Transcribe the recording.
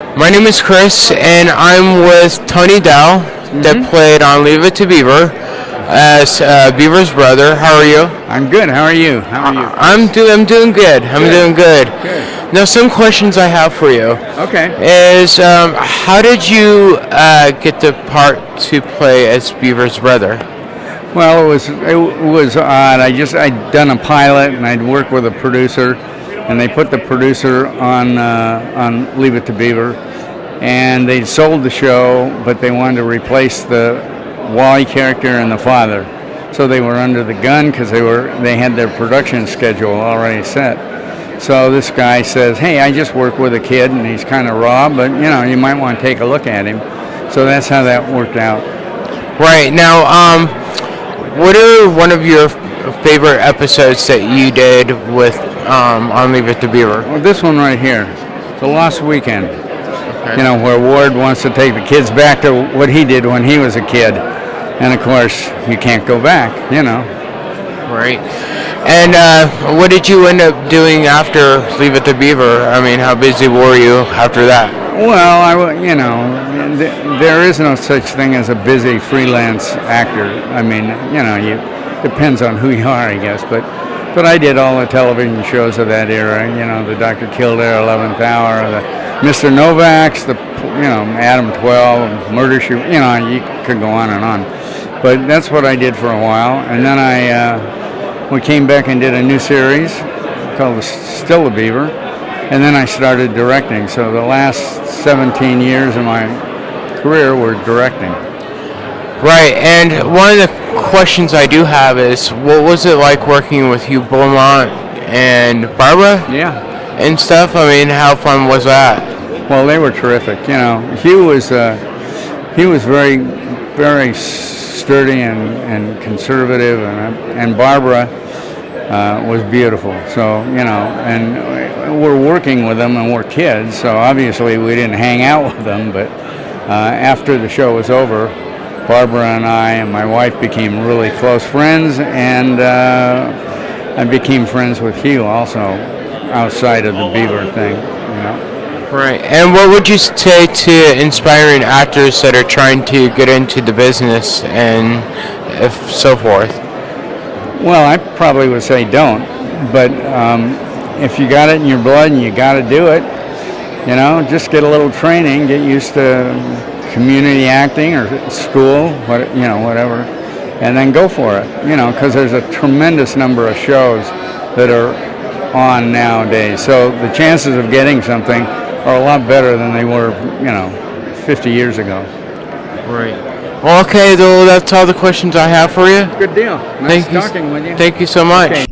My name is Chris, and I'm with Tony Dow, that played on Leave It to Beaver as Beaver's brother. How are you? I'm good. How are you? How are you? I'm doing good. I'm doing good. Good. Now, some questions I have for you Okay. is how did you get the part to play as Beaver's brother? Well, it was odd. I'd done a pilot and I'd worked with a producer, and they put the producer on Leave It to Beaver, and they'd sold the show, but they wanted to replace the Wally character and the father, so they were under the gun because they had their production schedule already set. So this guy says, "Hey, I just work with a kid, and he's kind of raw, but you might want to take a look at him." So that's how that worked out. Right now, what are one of your favorite episodes that you did with on Leave It to Beaver? Well, this one right here, The Lost Weekend. Okay. Where Ward wants to take the kids back to what he did when he was a kid, and of course you can't go back. Right. And what did you end up doing after Leave It to Beaver? I mean, how busy were you after that? Well, there is no such thing as a busy freelance actor. I mean, depends on who you are, I guess. But I did all the television shows of that era. The Dr. Kildare, 11th Hour, the Mr. Novak's, the Adam 12, Murder She. You could go on and on. But that's what I did for a while, and then we came back and did a new series called Still the Beaver, and then I started directing. So the last 17 years of my career were directing. Right, and one of the questions I do have is, what was it like working with Hugh Beaumont and Barbara? Yeah. And stuff? I mean, how fun was that? Well, they were terrific. Hugh was very, very sturdy and conservative, and Barbara was beautiful. So and we're working with them, and we're kids, so obviously we didn't hang out with them. But after the show was over, Barbara and I and my wife became really close friends, and I became friends with Hugh also, outside of the Beaver thing. Right. And what would you say to inspiring actors that are trying to get into the business and if so forth? Well, I probably would say don't, but if you got it in your blood and you got to do it, just get a little training, get used to community acting or school, whatever, and then go for it. Because there's a tremendous number of shows that are on nowadays, so the chances of getting something are a lot better than they were, 50 years ago. Right. Well, okay, though, that's all the questions I have for you. Good deal. Nice talking with you. Thank you so much. Okay.